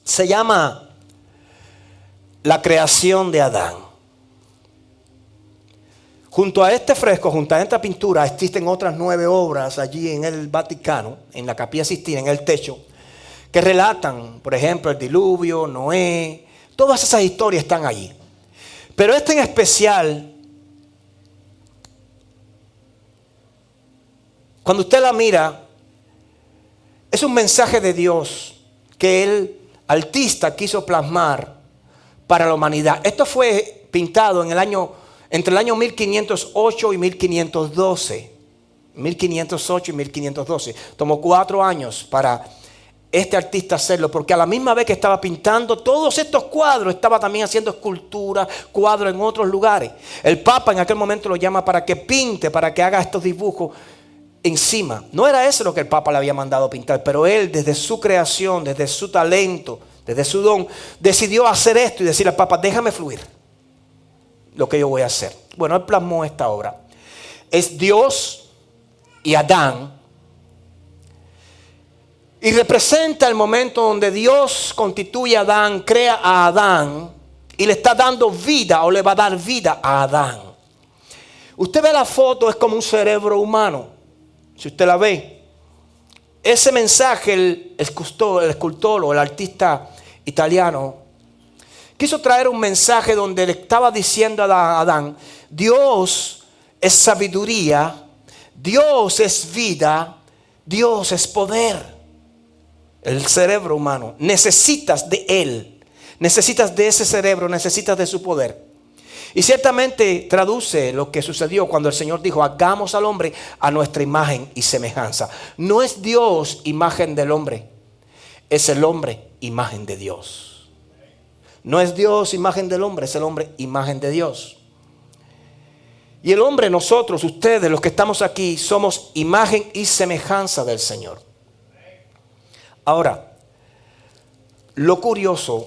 Se llama La creación de Adán. Junto a este fresco, junto a esta pintura, existen otras 9 obras allí en el Vaticano, en la Capilla Sixtina, en el techo, que relatan, por ejemplo, el diluvio, Noé. Todas esas historias están allí. Pero esta en especial, cuando usted la mira, es un mensaje de Dios que el artista quiso plasmar para la humanidad. Esto fue pintado entre el año 1508 y 1512. 1508 y 1512. Tomó 4 años para este artista hacerlo, porque a la misma vez que estaba pintando todos estos cuadros, estaba también haciendo esculturas, cuadros en otros lugares. El Papa en aquel momento lo llama para que pinte, para que haga estos dibujos encima. No era eso lo que el Papa le había mandado pintar, pero él, desde su creación, desde su talento, desde su don, decidió hacer esto y decirle al Papa: déjame fluir lo que yo voy a hacer. Bueno, él plasmó esta obra. Es Dios y Adán, y representa el momento donde Dios constituye a Adán, crea a Adán y le está dando vida, o le va a dar vida a Adán. Usted ve la foto, es como un cerebro humano. Si usted la ve, ese mensaje el escultor o el artista italiano quiso traer un mensaje donde le estaba diciendo a Adán: Dios es sabiduría, Dios es vida, Dios es poder. El cerebro humano, necesitas de él, necesitas de ese cerebro, necesitas de su poder. Y ciertamente traduce lo que sucedió cuando el Señor dijo: hagamos al hombre a nuestra imagen y semejanza. No es Dios imagen del hombre, es el hombre imagen de Dios. No es Dios imagen del hombre, es el hombre imagen de Dios. Y el hombre, nosotros, ustedes, los que estamos aquí, somos imagen y semejanza del Señor. Ahora, lo curioso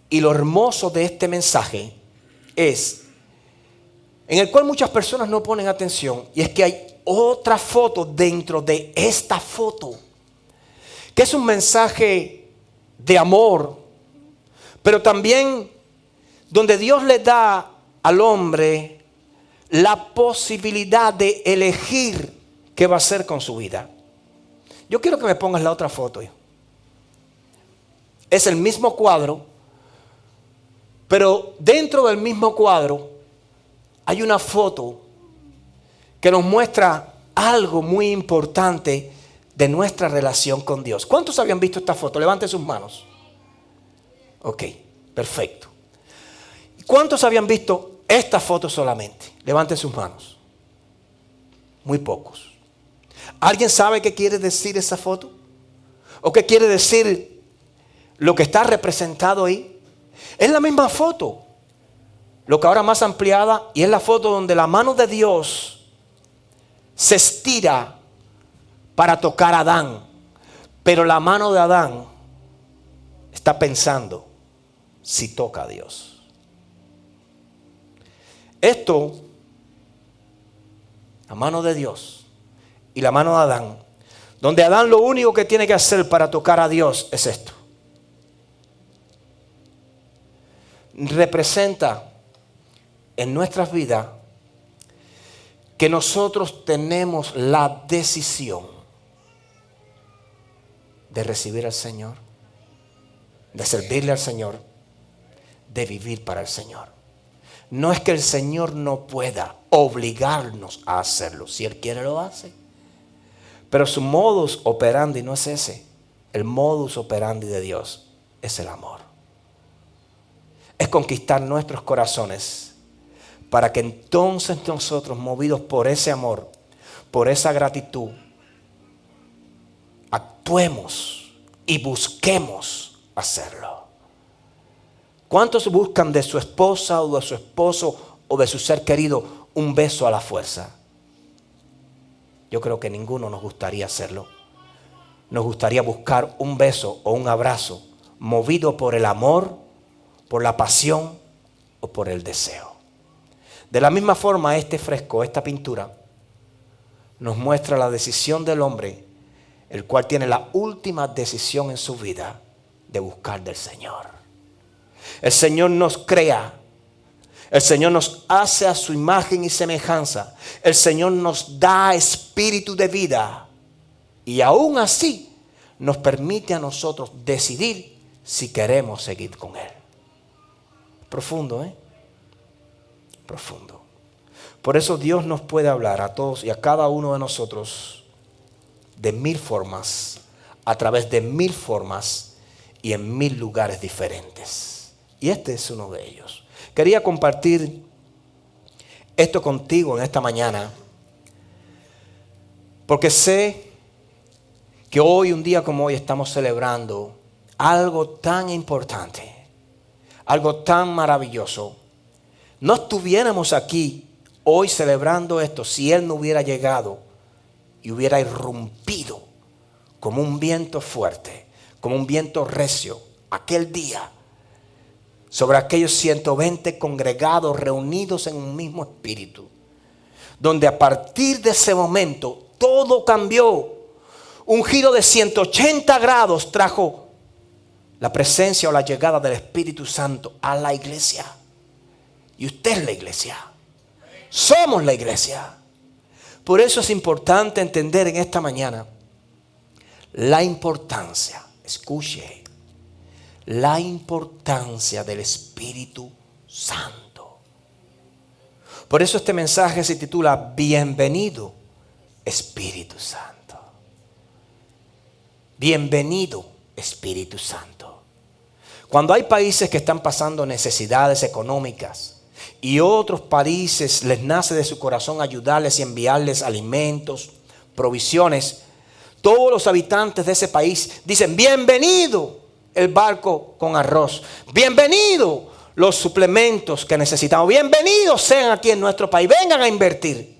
y lo hermoso de este mensaje es, en el cual muchas personas no ponen atención, y es que hay otra foto dentro de esta foto, que es un mensaje de amor, pero también donde Dios le da al hombre la posibilidad de elegir qué va a hacer con su vida. Yo quiero que me pongas la otra foto. Es el mismo cuadro, pero dentro del mismo cuadro hay una foto que nos muestra algo muy importante de nuestra relación con Dios. ¿Cuántos habían visto esta foto? Levanten sus manos. Ok, perfecto. ¿Cuántos habían visto esta foto solamente? Levanten sus manos. Muy pocos. ¿Alguien sabe qué quiere decir esa foto? ¿O qué quiere decir lo que está representado ahí? Es la misma foto, lo que ahora más ampliada, y es la foto donde la mano de Dios se estira para tocar a Adán, pero la mano de Adán está pensando si toca a Dios. Esto, la mano de Dios y la mano de Adán, donde Adán lo único que tiene que hacer para tocar a Dios es esto. Representa en nuestras vidas que nosotros tenemos la decisión de recibir al Señor, de servirle al Señor, de vivir para el Señor. No es que el Señor no pueda obligarnos a hacerlo. Si Él quiere, lo hace. Pero su modus operandi no es ese. El modus operandi de Dios es el amor. Es conquistar nuestros corazones para que entonces nosotros, movidos por ese amor, por esa gratitud, actuemos y busquemos hacerlo. ¿Cuántos buscan de su esposa o de su esposo o de su ser querido un beso a la fuerza? Yo creo que ninguno nos gustaría hacerlo. Nos gustaría buscar un beso o un abrazo movido por el amor, por la pasión o por el deseo. De la misma forma, este fresco, esta pintura, nos muestra la decisión del hombre, el cual tiene la última decisión en su vida de buscar del Señor. El Señor nos crea. El Señor nos hace a su imagen y semejanza. El Señor nos da espíritu de vida. Y aún así nos permite a nosotros decidir si queremos seguir con Él. Profundo, ¿eh? Profundo. Por eso Dios nos puede hablar a todos y a cada uno de nosotros de 1000 formas, a través de 1000 formas y en 1000 lugares diferentes. Y este es uno de ellos. Quería compartir esto contigo en esta mañana, porque sé que hoy, un día como hoy, estamos celebrando algo tan importante, algo tan maravilloso. No estuviéramos aquí hoy celebrando esto si Él no hubiera llegado y hubiera irrumpido como un viento fuerte, como un viento recio, aquel día, sobre aquellos 120 congregados reunidos en un mismo espíritu, donde a partir de ese momento todo cambió. Un giro de 180 grados trajo la presencia o la llegada del Espíritu Santo a la iglesia. Y usted es la iglesia. Somos la iglesia. Por eso es importante entender en esta mañana la importancia, escuche, la importancia del Espíritu Santo. Por eso este mensaje se titula Bienvenido Espíritu Santo. Bienvenido Espíritu Santo. Cuando hay países que están pasando necesidades económicas y otros países les nace de su corazón ayudarles y enviarles alimentos, provisiones, todos los habitantes de ese país dicen: bienvenido el barco con arroz, bienvenido los suplementos que necesitamos, bienvenidos sean aquí en nuestro país, vengan a invertir.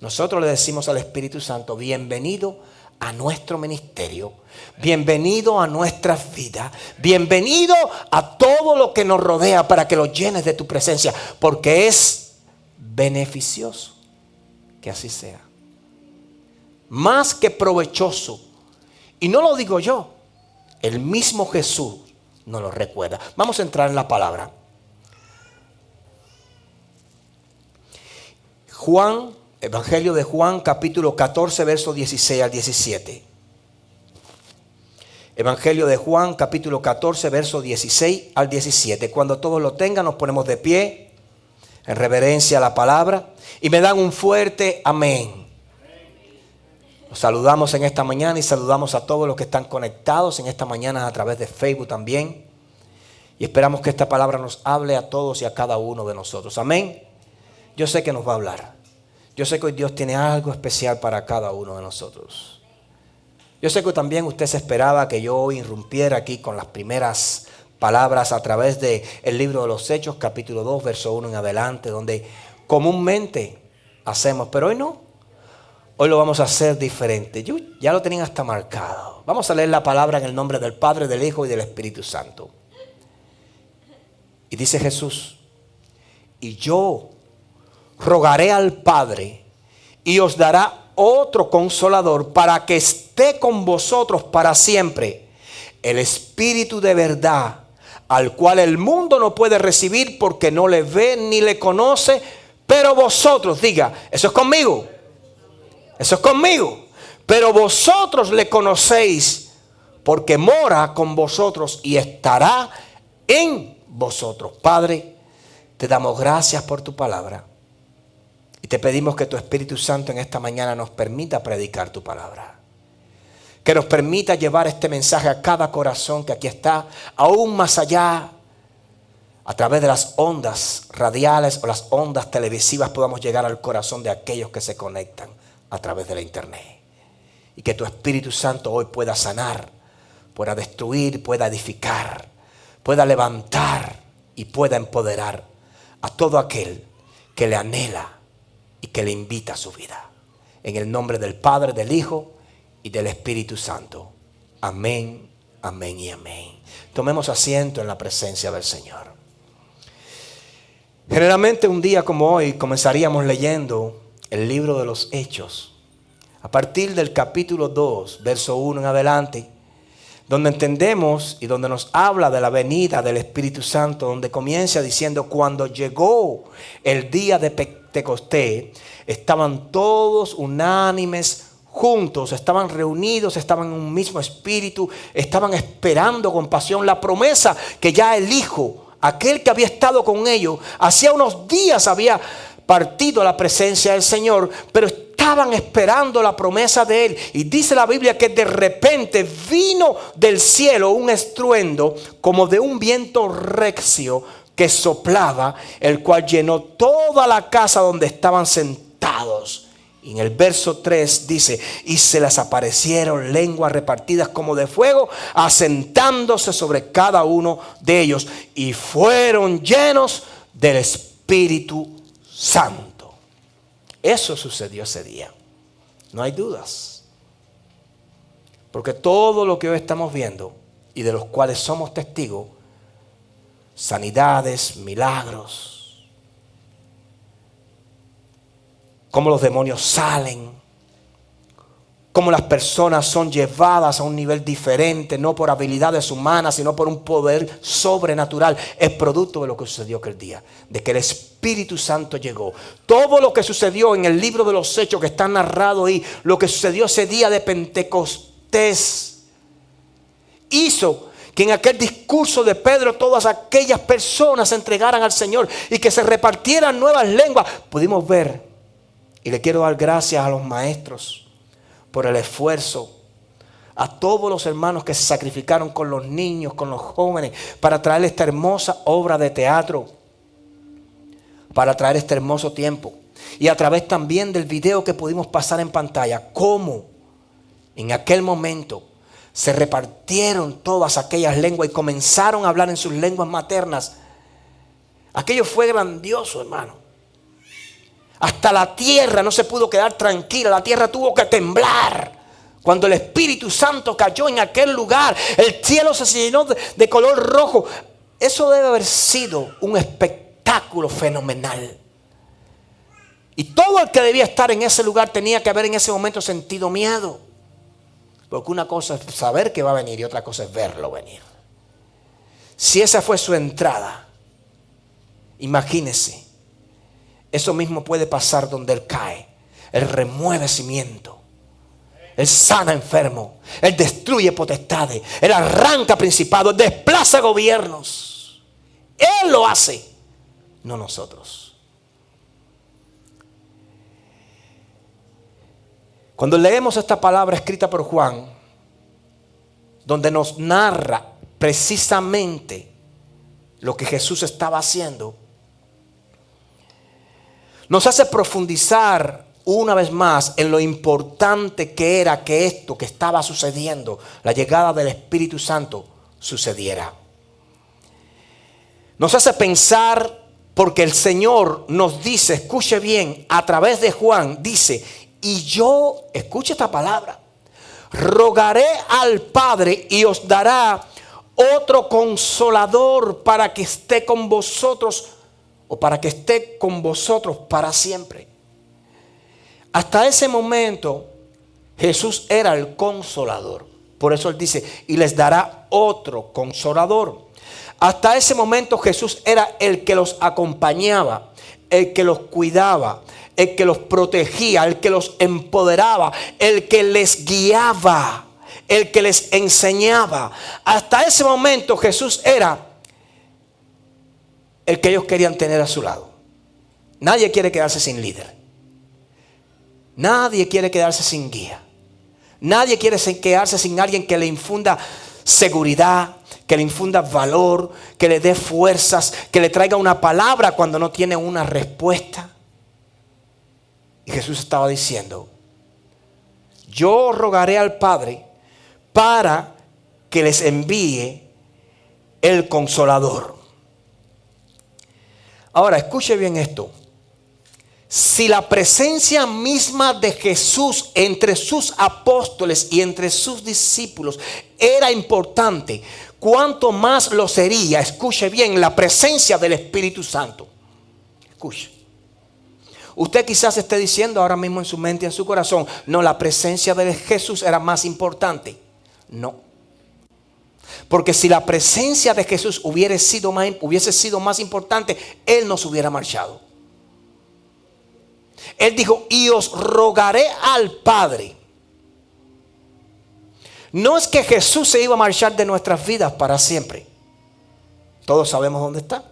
Nosotros le decimos al Espíritu Santo: bienvenido a nuestro ministerio, bienvenido a nuestras vidas, bienvenido a todo lo que nos rodea, para que lo llenes de tu presencia, porque es beneficioso que así sea, más que provechoso. Y no lo digo yo, el mismo Jesús nos lo recuerda. Vamos a entrar en la palabra. Evangelio de Juan, capítulo 14, versos 16 al 17. Evangelio de Juan, capítulo 14, versos 16 al 17. Cuando todos lo tengan, nos ponemos de pie en reverencia a la palabra y me dan un fuerte amén. Los saludamos en esta mañana y saludamos a todos los que están conectados en esta mañana a través de Facebook también. Y esperamos que esta palabra nos hable a todos y a cada uno de nosotros. Amén. Yo sé que nos va a hablar. Yo sé que hoy Dios tiene algo especial para cada uno de nosotros. Yo sé que también usted se esperaba que yo irrumpiera aquí con las primeras palabras a través del libro de los Hechos, capítulo 2, verso 1 en adelante, donde comúnmente hacemos, pero hoy no. Hoy lo vamos a hacer diferente. Yo ya lo tenían hasta marcado. Vamos a leer la palabra en el nombre del Padre, del Hijo y del Espíritu Santo. Y dice Jesús: y yo rogaré al Padre y os dará otro consolador para que esté con vosotros para siempre, el Espíritu de verdad, al cual el mundo no puede recibir porque no le ve ni le conoce, pero vosotros, diga, eso es conmigo, eso es conmigo, pero vosotros le conocéis porque mora con vosotros y estará en vosotros. Padre, te damos gracias por tu palabra. Y te pedimos que tu Espíritu Santo en esta mañana nos permita predicar tu palabra. Que nos permita llevar este mensaje a cada corazón que aquí está, aún más allá, a través de las ondas radiales o las ondas televisivas podamos llegar al corazón de aquellos que se conectan a través de la internet. Y que tu Espíritu Santo hoy pueda sanar, pueda destruir, pueda edificar, pueda levantar y pueda empoderar a todo aquel que le anhela y que le invita a su vida. En el nombre del Padre, del Hijo y del Espíritu Santo. Amén, amén y amén. Tomemos asiento en la presencia del Señor. Generalmente un día como hoy comenzaríamos leyendo el libro de los Hechos. A partir del capítulo 2, verso 1 en adelante, donde entendemos y donde nos habla de la venida del Espíritu Santo, donde comienza diciendo: cuando llegó el día de Pentecostés, estaban todos unánimes juntos, estaban reunidos, estaban en un mismo espíritu, estaban esperando con pasión la promesa que ya el Hijo, aquel que había estado con ellos, hacía unos días había partido a la presencia del Señor, pero estaban esperando la promesa de Él. Y dice la Biblia que de repente vino del cielo un estruendo como de un viento recio que soplaba, el cual llenó toda la casa donde estaban sentados. Y en el verso 3 dice: y se les aparecieron lenguas repartidas como de fuego, asentándose sobre cada uno de ellos, y fueron llenos del Espíritu Santo. Eso sucedió ese día. No hay dudas. Porque todo lo que hoy estamos viendo y de los cuales somos testigos, sanidades, milagros, cómo los demonios salen, cómo las personas son llevadas a un nivel diferente, no por habilidades humanas, sino por un poder sobrenatural, es producto de lo que sucedió aquel día, de que el Espíritu Santo llegó. Todo lo que sucedió en el libro de los Hechos que está narrado ahí, lo que sucedió ese día de Pentecostés, hizo que en aquel discurso de Pedro todas aquellas personas se entregaran al Señor y que se repartieran nuevas lenguas. Pudimos ver, y le quiero dar gracias a los maestros por el esfuerzo, a todos los hermanos que se sacrificaron con los niños, con los jóvenes, para traer esta hermosa obra de teatro, para traer este hermoso tiempo. Y a través también del video que pudimos pasar en pantalla, cómo en aquel momento se repartieron todas aquellas lenguas y comenzaron a hablar en sus lenguas maternas. Aquello fue grandioso, hermano. Hasta la tierra no se pudo quedar tranquila. La tierra tuvo que temblar. Cuando el Espíritu Santo cayó en aquel lugar, el cielo se llenó de color rojo. Eso debe haber sido un espectáculo fenomenal. Y todo el que debía estar en ese lugar tenía que haber en ese momento sentido miedo. Porque una cosa es saber que va a venir y otra cosa es verlo venir. Si esa fue su entrada, imagínese. Eso mismo puede pasar donde Él cae. Él remueve cimiento. Él sana enfermo. Él destruye potestades. Él arranca principados. Él desplaza gobiernos. Él lo hace, no nosotros. Cuando leemos esta palabra escrita por Juan, donde nos narra precisamente lo que Jesús estaba haciendo, nos hace profundizar una vez más en lo importante que era que esto que estaba sucediendo, la llegada del Espíritu Santo, sucediera. Nos hace pensar porque el Señor nos dice, escuche bien, a través de Juan, dice: y yo, escuche esta palabra, rogaré al Padre y os dará otro consolador para que esté con vosotros, o para que esté con vosotros para siempre. Hasta ese momento Jesús era el consolador. Por eso Él dice: y les dará otro consolador. Hasta ese momento Jesús era el que los acompañaba, el que los cuidaba, el que los protegía, el que los empoderaba, el que les guiaba, el que les enseñaba. Hasta ese momento Jesús era el que ellos querían tener a su lado. Nadie quiere quedarse sin líder. Nadie quiere quedarse sin guía. Nadie quiere quedarse sin alguien que le infunda seguridad, que le infunda valor, que le dé fuerzas, que le traiga una palabra cuando no tiene una respuesta. Y Jesús estaba diciendo: yo rogaré al Padre para que les envíe el Consolador. Ahora, escuche bien esto. Si la presencia misma de Jesús entre sus apóstoles y entre sus discípulos era importante, ¿cuánto más lo sería, escuche bien, la presencia del Espíritu Santo? Escuche. Usted quizás esté diciendo ahora mismo en su mente y en su corazón: no, la presencia de Jesús era más importante. No. Porque si la presencia de Jesús hubiese sido más importante, Él no se hubiera marchado. Él dijo, y os rogaré al Padre. No es que Jesús se iba a marchar de nuestras vidas para siempre. Todos sabemos dónde está.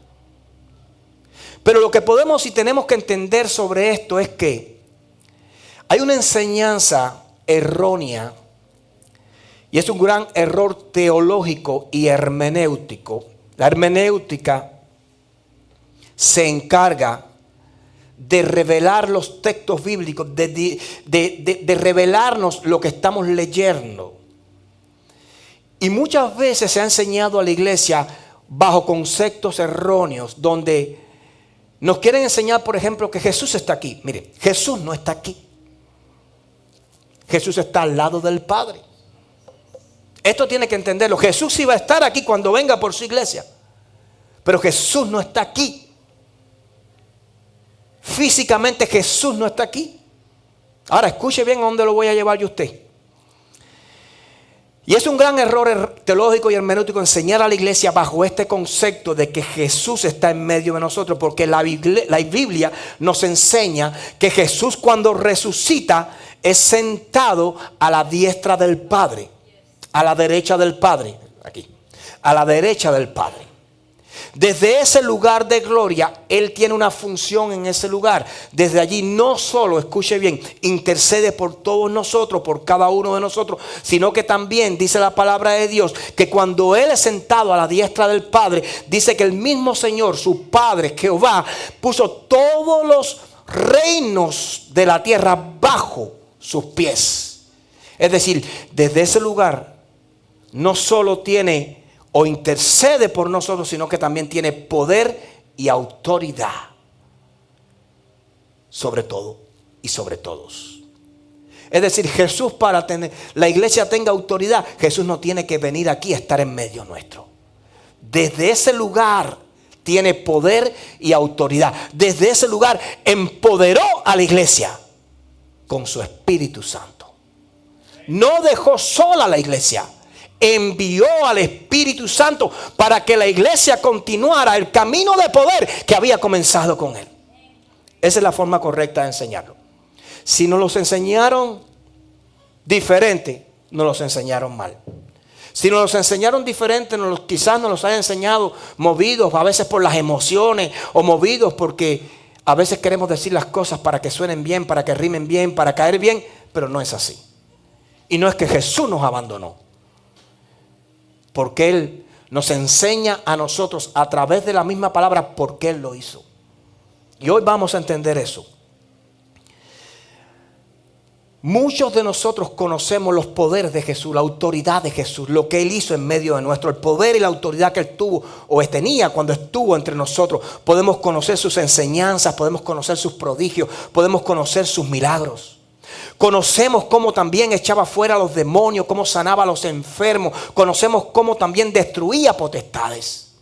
Pero lo que podemos y tenemos que entender sobre esto es que hay una enseñanza errónea, y es un gran error teológico y hermenéutico. La hermenéutica se encarga de revelar los textos bíblicos, de revelarnos lo que estamos leyendo. Y muchas veces se ha enseñado a la iglesia bajo conceptos erróneos, donde nos quieren enseñar, por ejemplo, que Jesús está aquí. Mire, Jesús no está aquí. Jesús está al lado del Padre. Esto tiene que entenderlo. Jesús iba a estar aquí cuando venga por su iglesia, pero Jesús no está aquí. Físicamente Jesús no está aquí. Ahora escuche bien a dónde lo voy a llevar yo a usted. Y es un gran error teológico y hermenéutico enseñar a la iglesia bajo este concepto de que Jesús está en medio de nosotros, porque la Biblia nos enseña que Jesús, cuando resucita, es sentado a la diestra del Padre, a la derecha del Padre, aquí, a la derecha del Padre. Desde ese lugar de gloria, Él tiene una función en ese lugar. Desde allí no solo, escuche bien, intercede por todos nosotros, por cada uno de nosotros, sino que también dice la palabra de Dios que cuando Él es sentado a la diestra del Padre, dice que el mismo Señor, su Padre, Jehová, puso todos los reinos de la tierra bajo sus pies. Es decir, desde ese lugar no solo tiene o intercede por nosotros, sino que también tiene poder y autoridad sobre todo y sobre todos. Es decir, Jesús, para tener la iglesia tenga autoridad, Jesús no tiene que venir aquí a estar en medio nuestro. Desde ese lugar tiene poder y autoridad. Desde ese lugar empoderó a la iglesia con su Espíritu Santo. No dejó sola a la iglesia. Envió al Espíritu Santo para que la iglesia continuara el camino de poder que había comenzado con Él. Esa es la forma correcta de enseñarlo. Si nos los enseñaron diferente, nos los enseñaron mal. Si nos los enseñaron diferente, quizás nos los hayan enseñado movidos a veces por las emociones, o movidos porque a veces queremos decir las cosas para que suenen bien, para que rimen bien, para caer bien, pero no es así. Y no es que Jesús nos abandonó, porque Él nos enseña a nosotros a través de la misma palabra porque Él lo hizo. Y hoy vamos a entender eso. Muchos de nosotros conocemos los poderes de Jesús, la autoridad de Jesús, lo que Él hizo en medio de nuestro, el poder y la autoridad que Él tuvo o tenía cuando estuvo entre nosotros. Podemos conocer sus enseñanzas, podemos conocer sus prodigios, podemos conocer sus milagros. Conocemos cómo también echaba fuera a los demonios, cómo sanaba a los enfermos. Conocemos cómo también destruía potestades.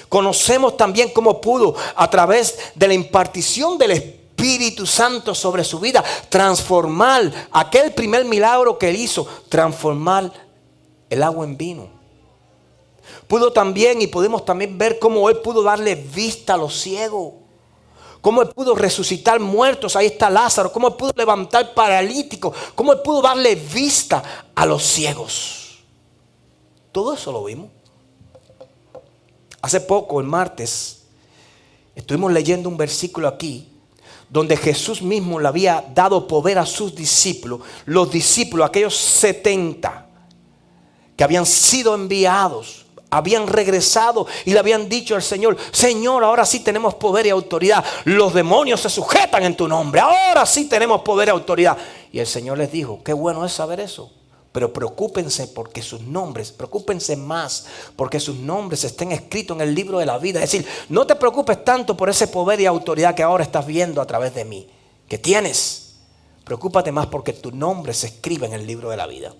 Conocemos también cómo pudo, a través de la impartición del Espíritu Santo sobre su vida, transformar aquel primer milagro que Él hizo, transformar el agua en vino. Pudo también, y podemos también ver cómo Él pudo darle vista a los ciegos. Cómo Él pudo resucitar muertos, ahí está Lázaro. Cómo Él pudo levantar paralíticos. Cómo Él pudo darle vista a los ciegos. Todo eso lo vimos. Hace poco, el martes, estuvimos leyendo un versículo aquí, donde Jesús mismo le había dado poder a sus discípulos. Los discípulos, aquellos 70 que habían sido enviados, habían regresado y le habían dicho al Señor: Señor, ahora sí tenemos poder y autoridad. Los demonios se sujetan en tu nombre. Ahora sí tenemos poder y autoridad. Y el Señor les dijo: qué bueno es saber eso. Pero preocúpense porque sus nombres, preocúpense más porque sus nombres estén escritos en el libro de la vida. Es decir, no te preocupes tanto por ese poder y autoridad que ahora estás viendo a través de mí, que tienes. Preocúpate más porque tu nombre se escribe en el libro de la vida.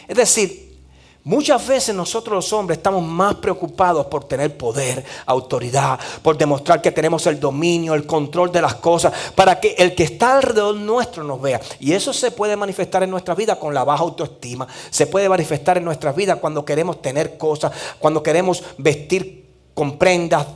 Es decir, Muchas veces nosotros los hombres estamos más preocupados por tener poder, autoridad, por demostrar que tenemos el dominio, el control de las cosas, para que el que está alrededor nuestro nos vea. Y eso se puede manifestar en nuestra vida con la baja autoestima, se puede manifestar en nuestras vidas cuando queremos tener cosas, cuando queremos vestir con prendas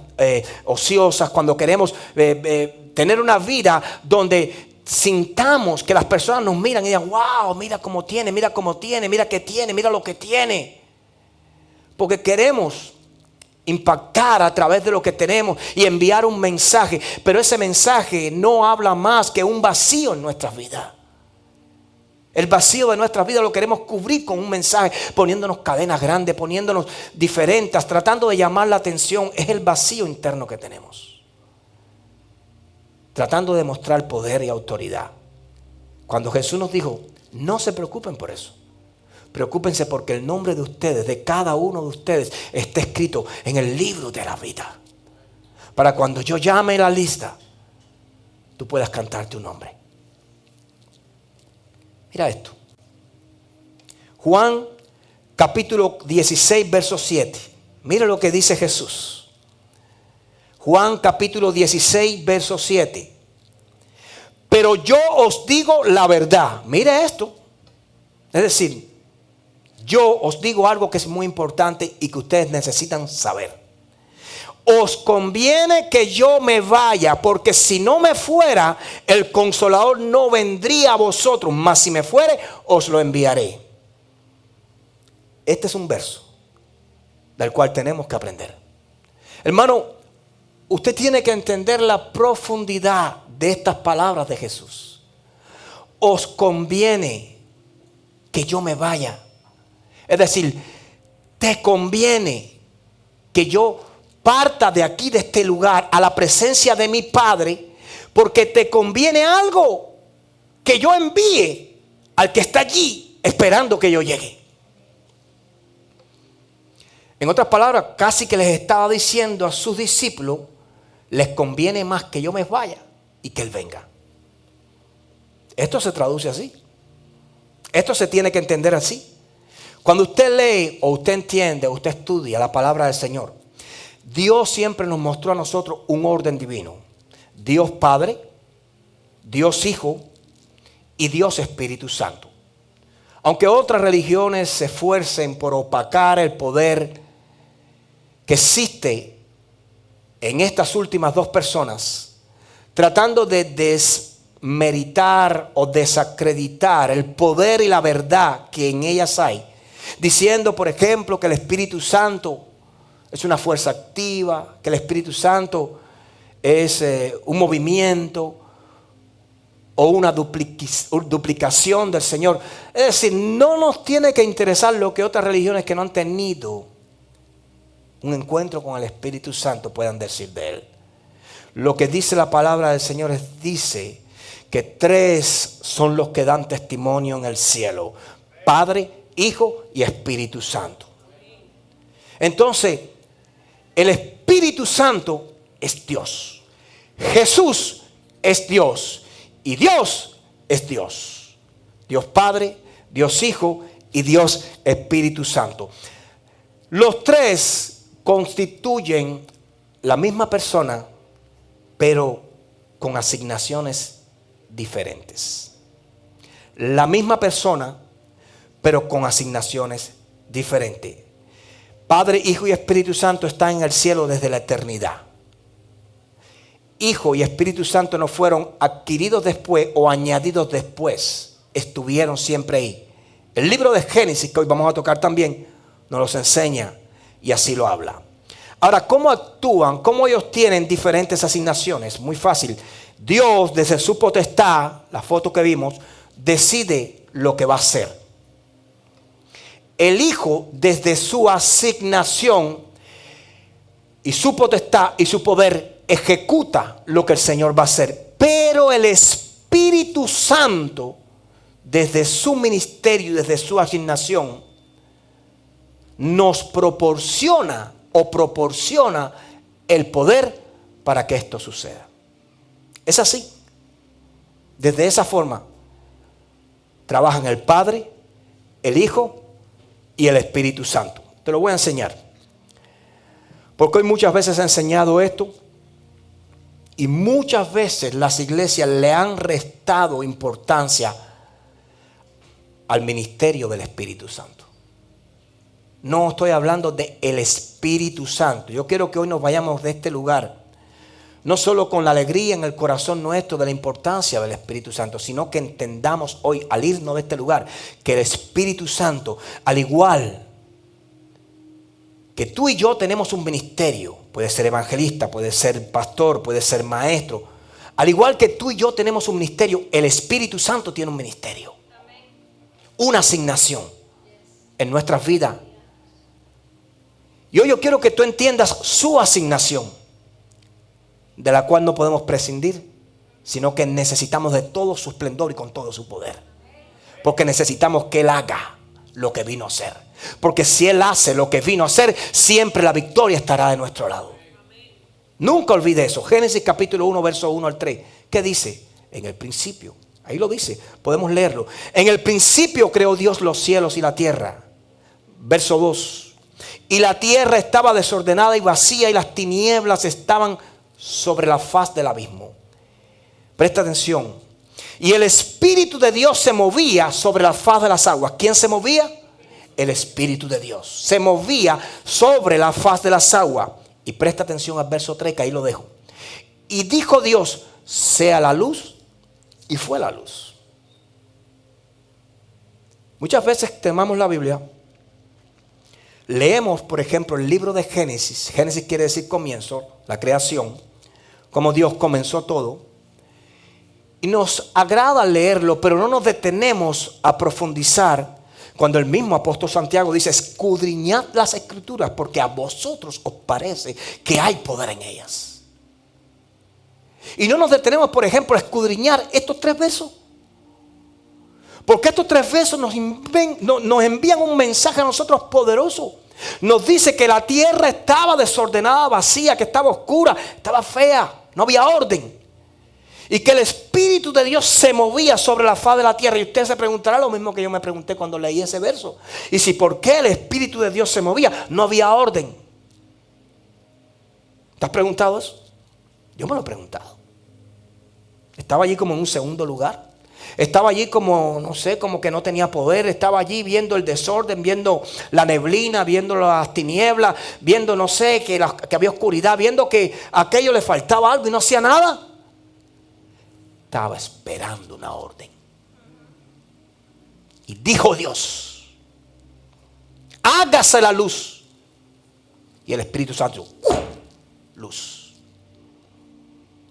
ociosas, cuando queremos tener una vida donde sintamos que las personas nos miran y digan, wow, mira cómo tiene, mira cómo tiene, mira qué tiene, mira lo que tiene. Porque queremos impactar a través de lo que tenemos y enviar un mensaje. Pero ese mensaje no habla más que un vacío en nuestras vidas. El vacío de nuestras vidas lo queremos cubrir con un mensaje, poniéndonos cadenas grandes, poniéndonos diferentes, tratando de llamar la atención. Es el vacío interno que tenemos. Tratando de mostrar poder y autoridad. Cuando Jesús nos dijo, no se preocupen por eso. Preocúpense porque el nombre de ustedes, de cada uno de ustedes, está escrito en el libro de la vida. Para cuando yo llame la lista, tú puedas cantar tu nombre. Mira esto. Juan capítulo 16, verso 7. Mira lo que dice Jesús. Juan capítulo 16, verso 7. Pero yo os digo la verdad. Mire esto. Es decir, yo os digo algo que es muy importante y que ustedes necesitan saber. Os conviene que yo me vaya, porque si no me fuera, el Consolador no vendría a vosotros, mas si me fuere, os lo enviaré. Este es un verso del cual tenemos que aprender. Hermano, usted tiene que entender la profundidad de estas palabras de Jesús. Os conviene que yo me vaya. Es decir, te conviene que yo parta de aquí, de este lugar, a la presencia de mi Padre, porque te conviene algo que yo envíe al que está allí esperando que yo llegue. En otras palabras, casi que les estaba diciendo a sus discípulos, les conviene más que yo me vaya y que Él venga. Esto se traduce así. Esto se tiene que entender así. Cuando usted lee o usted entiende o usted estudia la palabra del Señor, Dios siempre nos mostró a nosotros un orden divino. Dios Padre, Dios Hijo y Dios Espíritu Santo. Aunque otras religiones se esfuercen por opacar el poder que existe en estas últimas dos personas, tratando de desmeritar o desacreditar el poder y la verdad que en ellas hay, diciendo, por ejemplo, que el Espíritu Santo es una fuerza activa, que el Espíritu Santo es un movimiento o una duplicación del Señor. Es decir, no nos tiene que interesar lo que otras religiones que no han tenido un encuentro con el Espíritu Santo puedan decir de Él. Lo que dice la palabra del Señor dice que tres son los que dan testimonio en el cielo: Padre, Hijo y Espíritu Santo. Entonces, el Espíritu Santo es Dios. Jesús es Dios. Y Dios es Dios. Dios Padre, Dios Hijo y Dios Espíritu Santo. Los tres constituyen la misma persona, pero con asignaciones diferentes. La misma persona, pero con asignaciones diferentes. Padre, Hijo y Espíritu Santo están en el cielo desde la eternidad. Hijo y Espíritu Santo no fueron adquiridos después o añadidos después. Estuvieron siempre ahí. El libro de Génesis, que hoy vamos a tocar también, nos los enseña y así lo habla. Ahora, ¿cómo actúan? ¿Cómo ellos tienen diferentes asignaciones? Muy fácil. Dios, desde su potestad, la foto que vimos, decide lo que va a hacer. El Hijo, desde su asignación y su potestad y su poder, ejecuta lo que el Señor va a hacer. Pero el Espíritu Santo, desde su ministerio y desde su asignación, nos proporciona el poder para que esto suceda. Es así. Desde esa forma trabajan el Padre, el Hijo y el Espíritu Santo. Te lo voy a enseñar. Porque hoy muchas veces he enseñado esto y muchas veces las iglesias le han restado importancia al ministerio del Espíritu Santo. No estoy hablando del Espíritu Santo. Yo quiero que hoy nos vayamos de este lugar, no solo con la alegría en el corazón nuestro de la importancia del Espíritu Santo, sino que entendamos hoy, al irnos de este lugar, que el Espíritu Santo, al igual que tú y yo tenemos un ministerio, puede ser evangelista, puede ser pastor, puede ser maestro, al igual que tú y yo tenemos un ministerio, el Espíritu Santo tiene un ministerio, una asignación en nuestras vidas. Y hoy yo quiero que tú entiendas su asignación, de la cual no podemos prescindir, sino que necesitamos de todo su esplendor y con todo su poder. Porque necesitamos que Él haga lo que vino a hacer. Porque si Él hace lo que vino a hacer, siempre la victoria estará de nuestro lado. Nunca olvide eso. Génesis capítulo 1, verso 1 al 3. ¿Qué dice? En el principio. Ahí lo dice. Podemos leerlo. En el principio creó Dios los cielos y la tierra. Verso 2. Y la tierra estaba desordenada y vacía y las tinieblas estaban sobre la faz del abismo. Presta atención. Y el Espíritu de Dios se movía sobre la faz de las aguas. ¿Quién se movía? El Espíritu de Dios. Se movía sobre la faz de las aguas. Y presta atención al verso 3, que ahí lo dejo. Y dijo Dios, sea la luz, y fue la luz. Muchas veces tomamos la Biblia, leemos, por ejemplo, el libro de Génesis. Génesis quiere decir comienzo, la creación, como Dios comenzó todo. Y nos agrada leerlo, pero no nos detenemos a profundizar cuando el mismo apóstol Santiago dice, escudriñad las escrituras porque a vosotros os parece que hay poder en ellas. Y no nos detenemos, por ejemplo, a escudriñar estos 3 versos. Porque estos 3 versos nos envían un mensaje a nosotros poderoso. Nos dice que la tierra estaba desordenada, vacía, que estaba oscura, estaba fea, no había orden. Y que el Espíritu de Dios se movía sobre la faz de la tierra. Y usted se preguntará lo mismo que yo me pregunté cuando leí ese verso. Y si por qué el Espíritu de Dios se movía, no había orden. ¿Te has preguntado eso? Yo me lo he preguntado. Estaba allí como en un segundo lugar. Estaba allí como, no sé, como que no tenía poder. Estaba allí viendo el desorden, viendo la neblina, viendo las tinieblas, viendo, no sé, que había oscuridad, viendo que a aquello le faltaba algo y no hacía nada. Estaba esperando una orden. Y dijo Dios, hágase la luz. Y el Espíritu Santo, luz.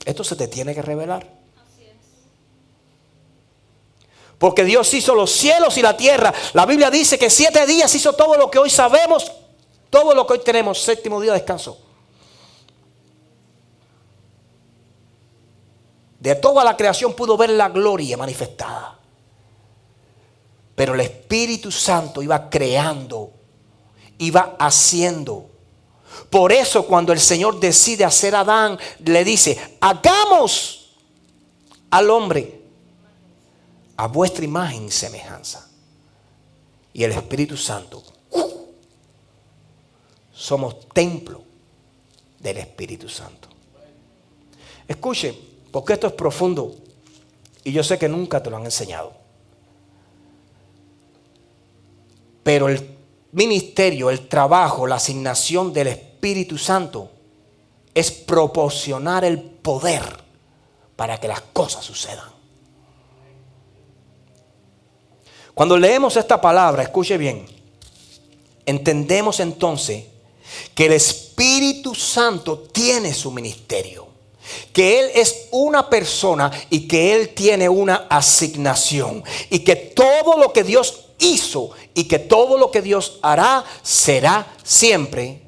Esto se te tiene que revelar. Porque Dios hizo los cielos y la tierra. La Biblia dice que en 7 días hizo todo lo que hoy sabemos, todo lo que hoy tenemos. 7º día descansó. De toda la creación pudo ver la gloria manifestada. Pero el Espíritu Santo iba creando, iba haciendo. Por eso cuando el Señor decide hacer a Adán, le dice, hagamos al hombre a vuestra imagen y semejanza. Y el Espíritu Santo, somos templo del Espíritu Santo. Escuche, porque esto es profundo y yo sé que nunca te lo han enseñado. Pero el ministerio, el trabajo, la asignación del Espíritu Santo es proporcionar el poder para que las cosas sucedan. Cuando leemos esta palabra, escuche bien, entendemos entonces que el Espíritu Santo tiene su ministerio, que Él es una persona y que Él tiene una asignación y que todo lo que Dios hizo y que todo lo que Dios hará será siempre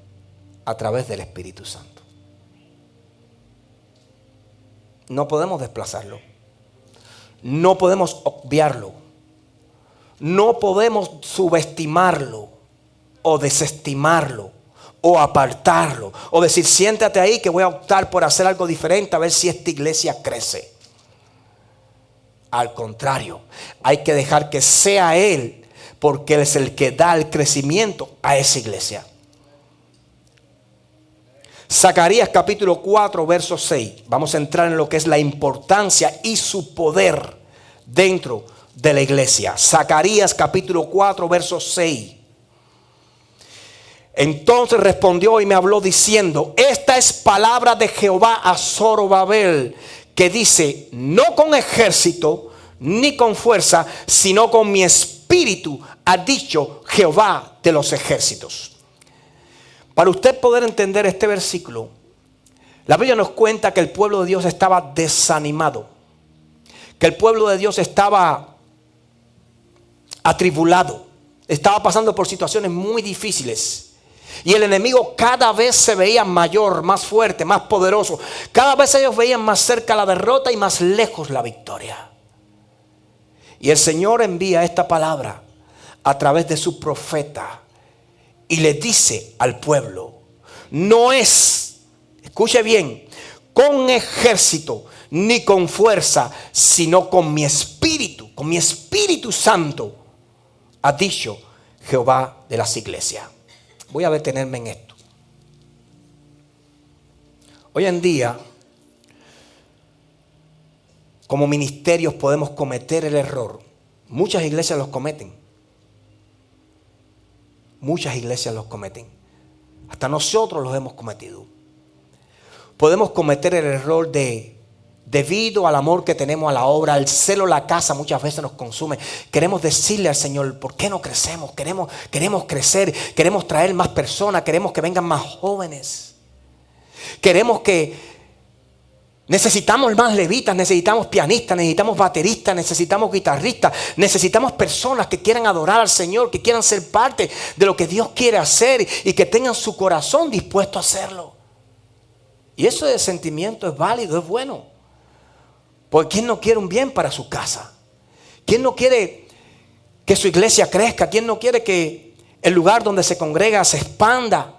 a través del Espíritu Santo. No podemos desplazarlo, no podemos obviarlo. No podemos subestimarlo o desestimarlo o apartarlo o decir siéntate ahí que voy a optar por hacer algo diferente a ver si esta iglesia crece. Al contrario, hay que dejar que sea Él porque Él es el que da el crecimiento a esa iglesia. Zacarías capítulo 4, verso 6. Vamos a entrar en lo que es la importancia y su poder dentro de la iglesia. Zacarías capítulo 4, verso 6. Entonces respondió y me habló diciendo: esta es palabra de Jehová a Zorobabel, que dice: no con ejército ni con fuerza, sino con mi espíritu, ha dicho Jehová de los ejércitos. Para usted poder entender este versículo, la Biblia nos cuenta que el pueblo de Dios estaba desanimado, que el pueblo de Dios estaba atribulado, estaba pasando por situaciones muy difíciles. Y el enemigo cada vez se veía mayor, más fuerte, más poderoso. Cada vez ellos veían más cerca la derrota y más lejos la victoria. Y el Señor envía esta palabra a través de su profeta y le dice al pueblo: no es, escuche bien, con ejército ni con fuerza, sino con mi Espíritu Santo, ha dicho Jehová de las iglesias. Voy a detenerme en esto. Hoy en día, como ministerios podemos cometer el error. Muchas iglesias los cometen. Muchas iglesias los cometen. Hasta nosotros los hemos cometido. Podemos cometer el error debido al amor que tenemos a la obra, al celo la casa muchas veces nos consume. Queremos decirle al Señor: ¿por qué no crecemos? Queremos crecer, queremos traer más personas, queremos que vengan más jóvenes. Necesitamos más levitas, necesitamos pianistas, necesitamos bateristas, necesitamos guitarristas, necesitamos personas que quieran adorar al Señor, que quieran ser parte de lo que Dios quiere hacer y que tengan su corazón dispuesto a hacerlo. Y ese sentimiento es válido, es bueno. Porque ¿quién no quiere un bien para su casa? ¿Quién no quiere que su iglesia crezca? ¿Quién no quiere que el lugar donde se congrega se expanda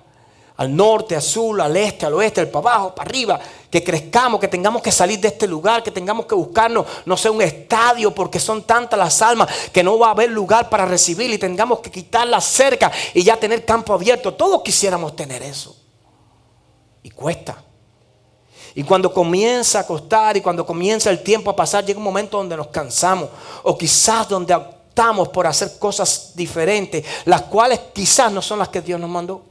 al norte, al sur, al este, al oeste, para abajo, para arriba? Que crezcamos, que tengamos que salir de este lugar, que tengamos que buscarnos, no sé, un estadio, porque son tantas las almas que no va a haber lugar para recibir y tengamos que quitar la cerca y ya tener campo abierto. Todos quisiéramos tener eso. Y cuesta. Y cuando comienza a costar y cuando comienza el tiempo a pasar, llega un momento donde nos cansamos, o quizás donde optamos por hacer cosas diferentes, las cuales quizás no son las que Dios nos mandó.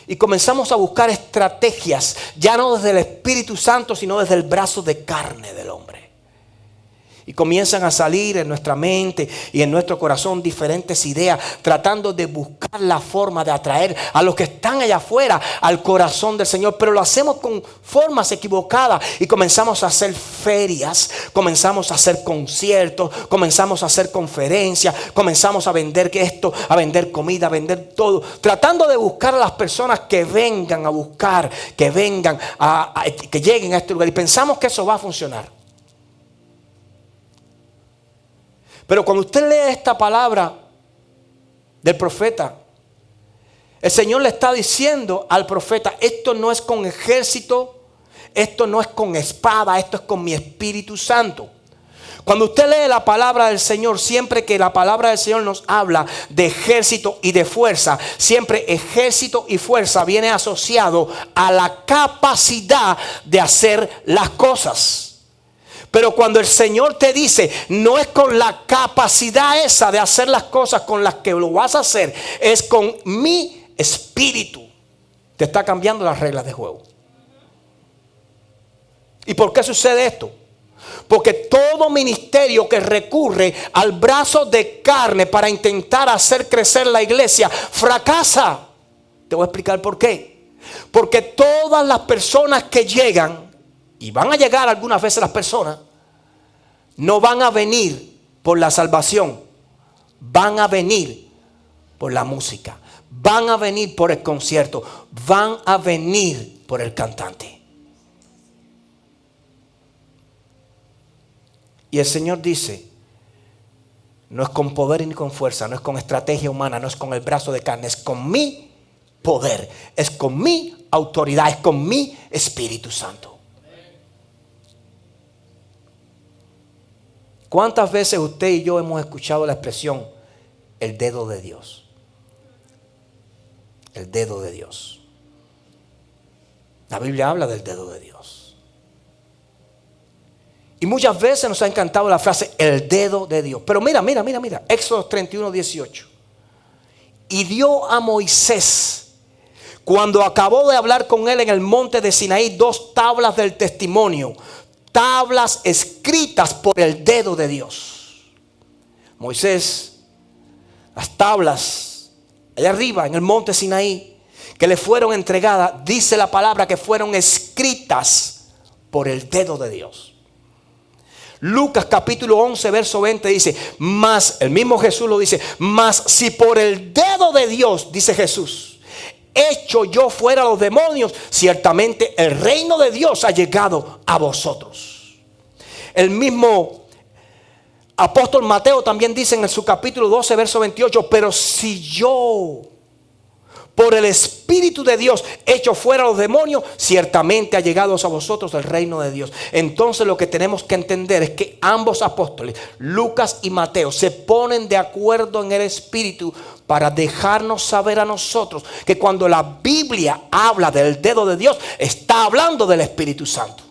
Y comenzamos a buscar estrategias, ya no desde el Espíritu Santo, sino desde el brazo de carne del hombre. Y comienzan a salir en nuestra mente y en nuestro corazón diferentes ideas, tratando de buscar la forma de atraer a los que están allá afuera al corazón del Señor. Pero lo hacemos con formas equivocadas y comenzamos a hacer ferias, comenzamos a hacer conciertos, comenzamos a hacer conferencias, comenzamos a vender esto, a vender comida, a vender todo, tratando de buscar a las personas que vengan a buscar, que vengan que lleguen a este lugar, y pensamos que eso va a funcionar. Pero cuando usted lee esta palabra del profeta, el Señor le está diciendo al profeta: esto no es con ejército, esto no es con espada, esto es con mi Espíritu Santo. Cuando usted lee la palabra del Señor, siempre que la palabra del Señor nos habla de ejército y de fuerza, siempre ejército y fuerza viene asociado a la capacidad de hacer las cosas. Pero cuando el Señor te dice, no es con la capacidad esa de hacer las cosas con las que lo vas a hacer, es con mi espíritu, te está cambiando las reglas de juego. ¿Y por qué sucede esto? Porque todo ministerio que recurre al brazo de carne para intentar hacer crecer la iglesia fracasa. Te voy a explicar por qué. Porque todas las personas que llegan, y van a llegar algunas veces las personas, no van a venir por la salvación, van a venir por la música, van a venir por el concierto, van a venir por el cantante. Y el Señor dice: no es con poder ni con fuerza, no es con estrategia humana, no es con el brazo de carne, es con mi poder, es con mi autoridad, es con mi Espíritu Santo. ¿Cuántas veces usted y yo hemos escuchado la expresión El dedo de Dios. El dedo de Dios. La Biblia habla del dedo de Dios. Y muchas veces nos ha encantado la frase el dedo de Dios. Pero mira. Éxodo 31:18. Y dio a Moisés, cuando acabó de hablar con él en el monte de Sinaí, 2 tablas del testimonio. Tablas escritas por el dedo de Dios. Moisés, las tablas allá arriba en el monte Sinaí que le fueron entregadas, dice la palabra que fueron escritas por el dedo de Dios. Lucas capítulo 11 verso 20 dice, mas, el mismo Jesús lo dice, mas si por el dedo de Dios, dice Jesús, hecho yo fuera los demonios, ciertamente el reino de Dios ha llegado a vosotros. El mismo apóstol Mateo también dice en su capítulo 12 verso 28, pero si yo por el Espíritu de Dios echo fuera los demonios, ciertamente ha llegado a vosotros el reino de Dios. Entonces lo que tenemos que entender es que ambos apóstoles, Lucas y Mateo, se ponen de acuerdo en el Espíritu para dejarnos saber a nosotros que cuando la Biblia habla del dedo de Dios, está hablando del Espíritu Santo.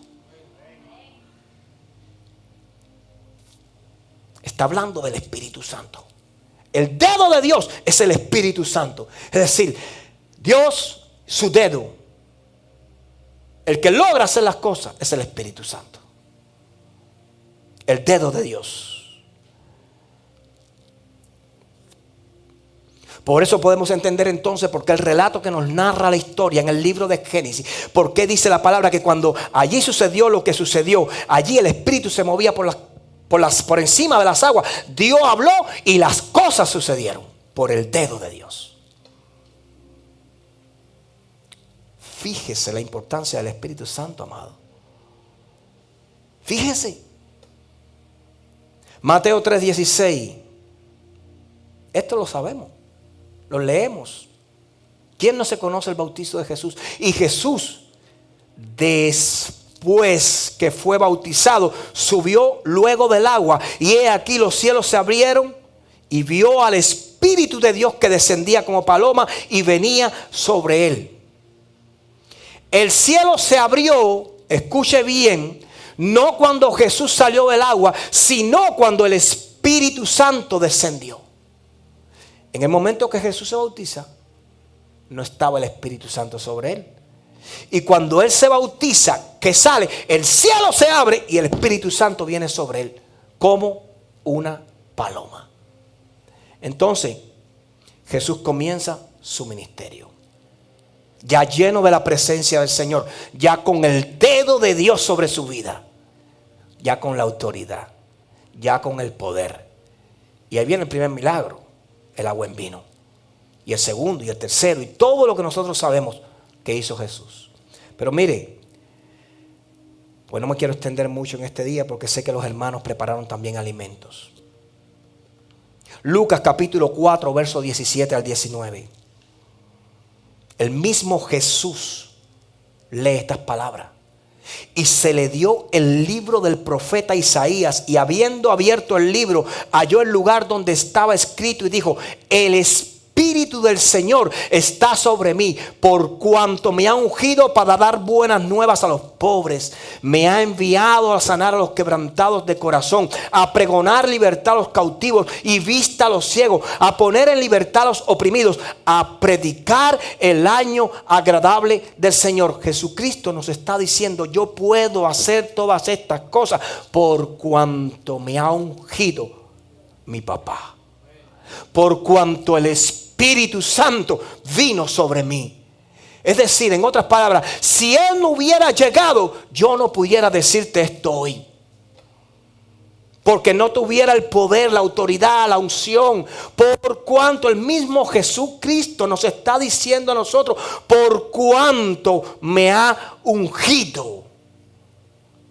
Está hablando del Espíritu Santo. El dedo de Dios es el Espíritu Santo. Es decir, Dios, su dedo. El que logra hacer las cosas es el Espíritu Santo. El dedo de Dios. Por eso podemos entender entonces por qué el relato que nos narra la historia en el libro de Génesis, por qué dice la palabra que cuando allí sucedió lo que sucedió, allí el Espíritu se movía por encima de las aguas. Dios habló y las cosas sucedieron por el dedo de Dios. Fíjese la importancia del Espíritu Santo, amado. Fíjese. Mateo 3:16. Esto lo sabemos. Lo leemos. ¿Quién no se conoce el bautizo de Jesús? Y Jesús, después que fue bautizado, subió luego del agua, y he aquí los cielos se abrieron y vio al Espíritu de Dios que descendía como paloma y venía sobre él. El cielo se abrió, escuche bien, no cuando Jesús salió del agua, sino cuando el Espíritu Santo descendió. En el momento que Jesús se bautiza, no estaba el Espíritu Santo sobre él. Y cuando él se bautiza, que sale, el cielo se abre y el Espíritu Santo viene sobre él como una paloma. Entonces Jesús comienza su ministerio, ya lleno de la presencia del Señor, ya con el dedo de Dios sobre su vida, ya con la autoridad, ya con el poder. Y ahí viene el primer milagro, el agua en vino, y el segundo y el tercero y todo lo que nosotros sabemos que hizo Jesús. Pero mire, pues no me quiero extender mucho en este día porque sé que los hermanos prepararon también alimentos. Lucas capítulo 4 verso 17 al 19. El mismo Jesús lee estas palabras. Y se le dio el libro del profeta Isaías, y habiendo abierto el libro, halló el lugar donde estaba escrito y dijo: el Espíritu del Señor está sobre mí, por cuanto me ha ungido para dar buenas nuevas a los pobres. Me ha enviado a sanar a los quebrantados de corazón, a pregonar libertad a los cautivos y vista a los ciegos, a poner en libertad a los oprimidos, a predicar el año agradable del Señor. Jesucristo nos está diciendo: yo puedo hacer todas estas cosas por cuanto me ha ungido mi papá, por cuanto el Espíritu Santo vino sobre mí. Es decir, en otras palabras, si Él no hubiera llegado, yo no pudiera decirte esto hoy, porque no tuviera el poder, la autoridad, la unción. Por cuanto el mismo Jesucristo nos está diciendo a nosotros: por cuanto me ha ungido.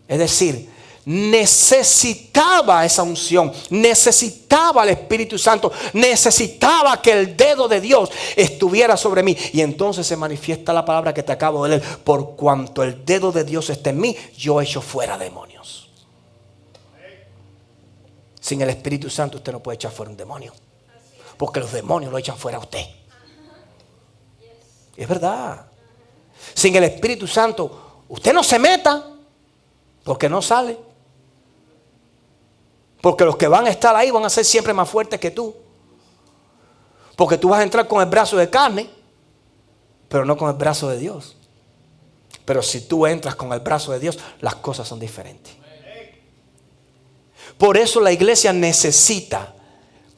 Es decir, necesitaba esa unción, necesitaba el Espíritu Santo, necesitaba que el dedo de Dios estuviera sobre mí. Y entonces se manifiesta la palabra que te acabo de leer: por cuanto el dedo de Dios está en mí, yo echo fuera demonios. Sin el Espíritu Santo usted no puede echar fuera un demonio. porque los demonios lo echan fuera a usted. Es verdad. Sin el Espíritu Santo, usted no se meta, porque no sale. Porque los que van a estar ahí van a ser siempre más fuertes que tú. Porque tú vas a entrar con el brazo de carne, pero no con el brazo de Dios. Pero si tú entras con el brazo de Dios, las cosas son diferentes. Por eso la iglesia necesita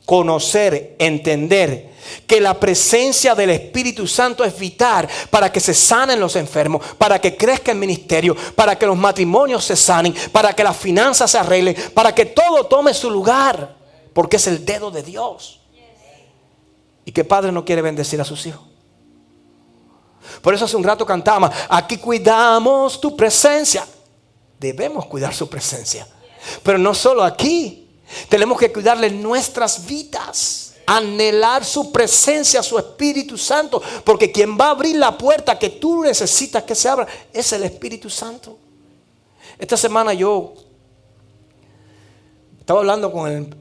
conocer, entender que la presencia del Espíritu Santo es vital para que se sanen los enfermos, para que crezca el ministerio, para que los matrimonios se sanen, para que las finanzas se arreglen, para que todo tome su lugar, porque es el dedo de Dios. ¿Y qué padre no quiere bendecir a sus hijos? Por eso hace un rato cantábamos, aquí cuidamos tu presencia. Debemos cuidar su presencia. Pero no solo aquí, tenemos que cuidarle nuestras vidas, anhelar su presencia, su Espíritu Santo, porque quien va a abrir la puerta que tú necesitas que se abra es el Espíritu Santo. Esta semana yo estaba hablando con el